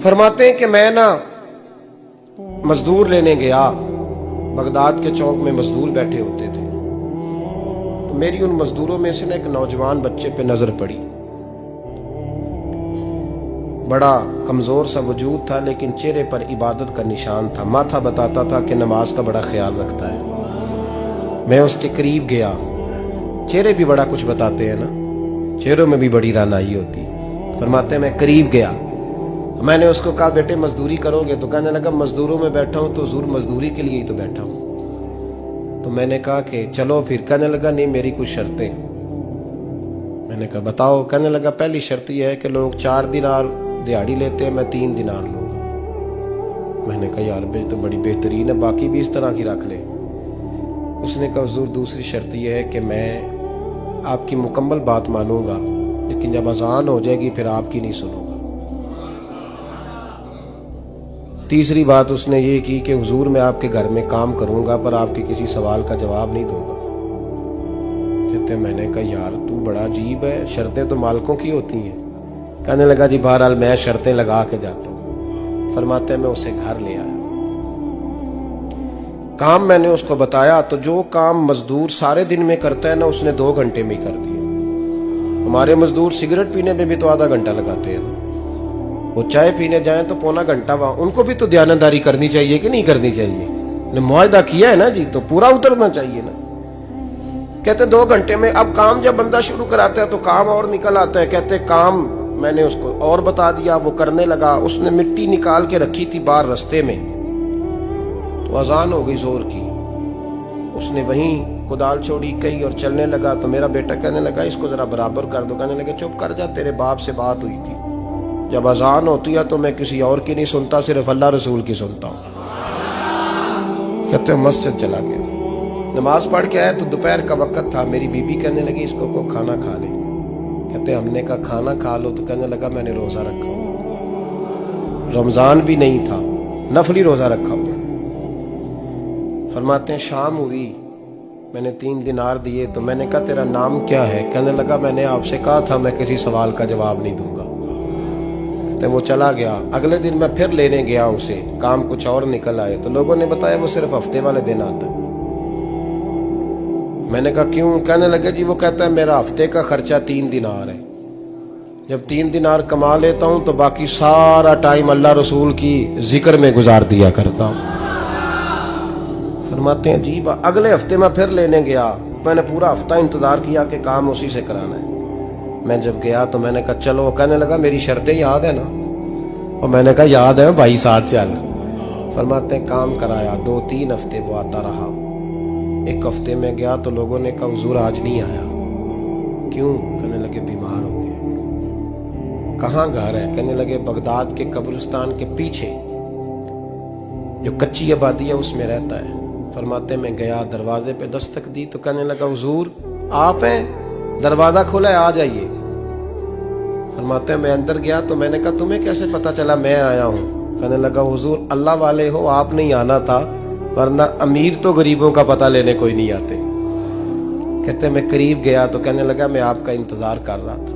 फरमाते हैं कि मैं ना मजदूर लेने गया, बगदाद के चौक में मजदूर बैठे होते थे, तो मेरी उन मजदूरों में से ना एक नौजवान बच्चे पे नजर पड़ी। बड़ा कमजोर सा वजूद था, लेकिन चेहरे पर इबादत का निशान था। माथा बताता था कि नमाज का बड़ा ख्याल रखता है। मैं उसके करीब गया। चेहरे भी बड़ा कुछ बताते हैं ना, चेहरों में भी बड़ी रानाई होती है। फरमाते हैं मैं करीब गया, मैंने उसको कहा बेटे मजदूरी करोगे? तो कहने लगा मजदूरों में बैठा हूं तो हुजूर मजदूरी के लिए ही तो बैठा हूं। तो मैंने कहा कि चलो फिर। कहने लगा नहीं, मेरी कुछ शर्तें। मैंने कहा बताओ? कहने लगा पहली शर्त यह है कि लोग 4 दिनार दिहाड़ी लेते हैं, मैं 3 दिनार लूंगा। मैंने कहा यार बे तो बड़ी बेहतरीन है, बाकी भी इस तरह की रख ले। उसने कहा हुजूर दूसरी शर्त यह है कि मैं आपकी मुकम्मल बात मानूंगा, लेकिन जब अजान हो जाएगी फिर आपकी नहीं सुनूंगा। तीसरी बात उसने ये की कि हुजूर मैं आपके घर में काम करूंगा पर आपके किसी सवाल का जवाब नहीं दूंगा। कहते मैंने कहा यार तू बड़ा अजीब है, शर्तें तो मालिकों की होती हैं। कहने लगा जी बहरहाल मैं शर्तें लगा के जाता हूं। फरमाते हैं मैं उसे घर ले आया, काम मैंने उसको बताया, तो जो काम मजदूर सारे दिन में करता है ना उसने 2 घंटे में ही कर दिया। हमारे मजदूर सिगरेट पीने में भी तो आधा घंटा लगाते हैं, वो चाय पीने जाएं तो पौना घंटा। वहां उनको भी तो दयानतदारी करनी चाहिए कि नहीं करनी चाहिए? ने मुआहदा किया है ना जी, तो पूरा उतरना चाहिए ना। कहते 2 घंटे में। अब काम जब बंदा शुरू कराता है तो काम और निकल आता है। कहते काम मैंने उसको और बता दिया, वो करने लगा। उसने मिट्टी निकाल के रखी थी बाहर रास्ते में, तो अजान हो गई जोर की। उसने वहीं कुदाल छोड़ी कही और चलने लगा। तो मेरा बेटा कहने लगा इसको जरा बराबर कर दो। कहने लगे चुप कर जा, तेरे बाप से बात हुई थी, जब अजान होती है तो मैं किसी और की नहीं सुनता, सिर्फ अल्लाह रसूल की सुनता हूं। कहते मस्जिद चला गया, नमाज पढ़ के आया तो दोपहर का वक्त था। मेरी बीबी कहने लगी इसको को खाना खा ले। कहते हमने कहा खाना खा लो, तो कहने लगा मैंने रोजा रखा हुआ, रमजान भी नहीं था, नफली रोजा रखा हुआ। फरमाते हैं शाम हुई, मैंने 3 दिनार दिए, तो मैंने कहा तेरा नाम क्या है? कहने लगा मैंने आपसे कहा था मैं किसी सवाल का जवाब नहीं दूंगा। कहते वो चला गया। अगले दिन मैं फिर लेने गया उसे, काम कुछ और निकल आए, तो लोगों ने बताया वो सिर्फ हफ्ते वाले दिन आता है। मैंने कहा क्यों? कहने लगे जी वो कहता है मेरा हफ्ते का खर्चा 3 दिनार है, जब 3 दिनार कमा लेता हूं तो बाकी सारा टाइम अल्लाह रसूल की जिक्र में गुजार दिया करता हूं। फरमाते हैं जी अगले हफ्ते मैं फिर लेने गया, मैंने पूरा हफ्ता इंतजार किया कि काम उसी से कराना है। मैं जब गया तो मैंने कहा चलो। कहने लगा मेरी शर्तें याद है ना? और मैंने कहा याद है भाई, साथ चल। फरमाते हैं काम कराया, 2-3 हफ्ते वो आता रहा। 1 हफ्ते में गया तो लोगों ने कहा हुजूर आज नहीं आया। क्यों? कहने लगे बीमार हो गए। कहाँ घर है? कहने लगे बगदाद के कब्रिस्तान के पीछे जो कच्ची आबादी है उसमें रहता है। फरमाते मैं गया, दरवाजे पे दस्तक दी तो कहने लगा हुजूर आप हैं? दरवाजा खुला है, आ जाइए। फरमाते मैं अंदर गया तो मैंने कहा तुम्हें कैसे पता चला मैं आया हूं? कहने लगा हुजूर अल्लाह वाले हो, आप नहीं आना था, वरना अमीर तो गरीबों का पता लेने कोई नहीं आते। कहते मैं करीब गया तो कहने लगा मैं आपका इंतजार कर रहा था,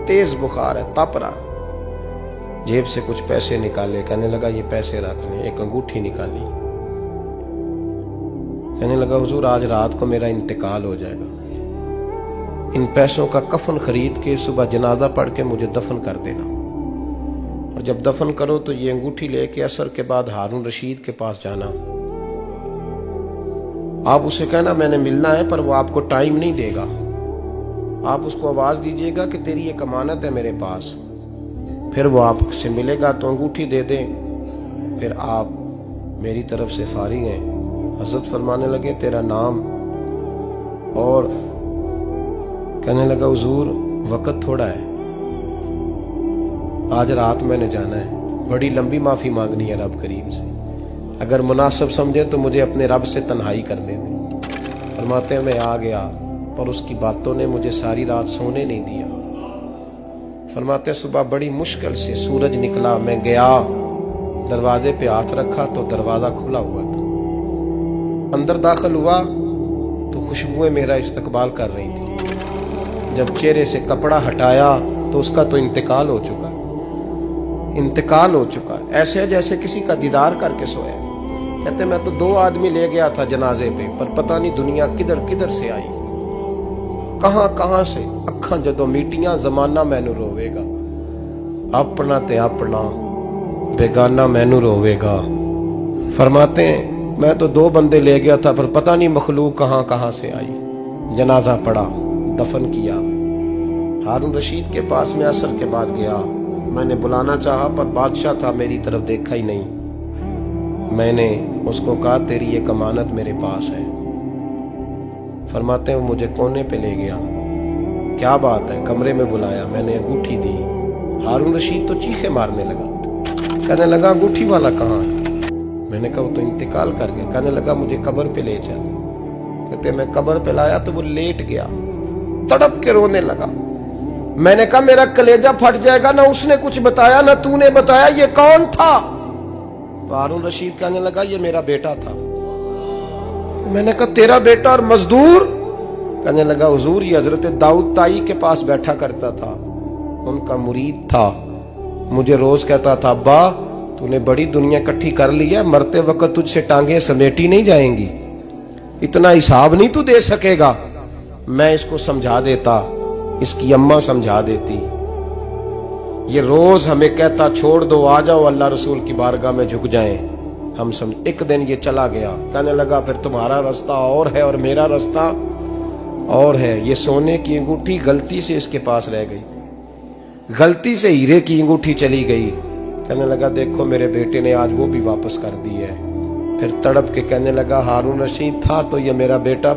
तेज बुखार है, तप रहा। जेब से कुछ पैसे निकाले, कहने लगा ये पैसे रख लें। एक अंगूठी निकाली, कहने लगा हुजूर आज रात को मेरा इंतकाल हो जाएगा, इन पैसों का कफन खरीद के सुबह जनाजा पढ़ के मुझे दफन कर देना, और जब दफन करो तो ये अंगूठी लेके असर के बाद हारून रशीद के पास जाना। आप उसे कहना मैंने मिलना है, पर वो आपको टाइम नहीं देगा। आप उसको आवाज दीजिएगा कि तेरी एक अमानत है मेरे पास, फिर वो आपसे मिलेगा तो अंगूठी दे दें, फिर आप मेरी तरफ से फारिग हैं। हजरत फरमाने लगे तेरा नाम? और कहने लगा हुजूर वक्त थोड़ा है, आज रात मैंने जाना है, बड़ी लंबी माफी मांगनी है रब करीम से, अगर मुनासिब समझे तो मुझे अपने रब से तन्हाई कर दे। फरमाते हैं मैं आ गया, पर उसकी बातों ने मुझे सारी रात सोने नहीं दिया। फरमाते हैं सुबह बड़ी मुश्किल से सूरज निकला, मैं गया दरवाजे पे हाथ रखा तो दरवाजा खुला हुआ था। अंदर दाखिल हुआ तो खुशबुएं मेरा इस्तकबाल कर रही थी। जब चेहरे से कपड़ा हटाया तो उसका तो इंतकाल हो चुका। इंतकाल हो चुका है, ऐसे है जैसे किसी का दीदार करके सोया। कहते मैं तो 2 आदमी ले गया था जनाजे पे, पर पता नहीं दुनिया किधर किधर से आई, कहां कहां से। अखां जदों मीटियां जमाना मैनू रोवेगा, अपना ते अपना बेगाना मैनू रोवेगा। फरमाते हैं मैं तो 2 बंदे ले गया था, पर पता नहीं मखलूक कहां कहां से आई। जनाजा पड़ा, दफन किया। हारून रशीद के पास में असर के बाद गया, मैंने बुलाना चाहा पर बादशाह था, मेरी तरफ देखा ही नहीं। मैंने उसको कहा तेरी ये अमानत मेरे पास है। फरमाते हैं वो मुझे कोने पे ले गया, क्या बात है, कमरे में बुलाया, मैंने अंगूठी दी। हारून रशीद तो चीखे मारने लगा, कहने लगा अंगूठी वाला कहाँ है? मैंने कहा वो तो इंतकाल कर गया। कहने लगा मुझे कब्र पे ले चल। कहते मैं कब्र पे लाया तो वो लेट गया, तड़प के रोने लगा। मैंने कहा मेरा कलेजा फट जाएगा, ना उसने कुछ बताया ना तूने बताया, ये कौन था? तो हारून रशीद कहने लगा ये मेरा बेटा था। मैंने कहा तेरा बेटा और मजदूर? कहने लगा हुजूर ये हजरत दाऊद ताई के पास बैठा करता था, उनका मुरीद था, मुझे रोज कहता था अब्बा तूने बड़ी दुनिया इकट्ठी कर ली है, मरते वक्त तुझसे टांगे समेटी नहीं जाएंगी, इतना हिसाब नहीं तू दे सकेगा। मैं इसको समझा देता, इसकी अम्मा समझा देती। ये रोज हमें कहता छोड़ दो, आ जाओ अल्लाह रसूल की बारगाह में झुक जाएं। हम समझ। एक दिन ये चला गया, कहने लगा फिर तुम्हारा रास्ता और है और मेरा रास्ता और है। ये सोने की अंगूठी गलती से इसके पास रह गई, गलती से हीरे की अंगूठी चली गई। कहने लगा देखो मेरे बेटे ने आज वो भी वापस कर दी है। फिर तड़प के कहने लगा हारून रशीद था तो ये मेरा बेटा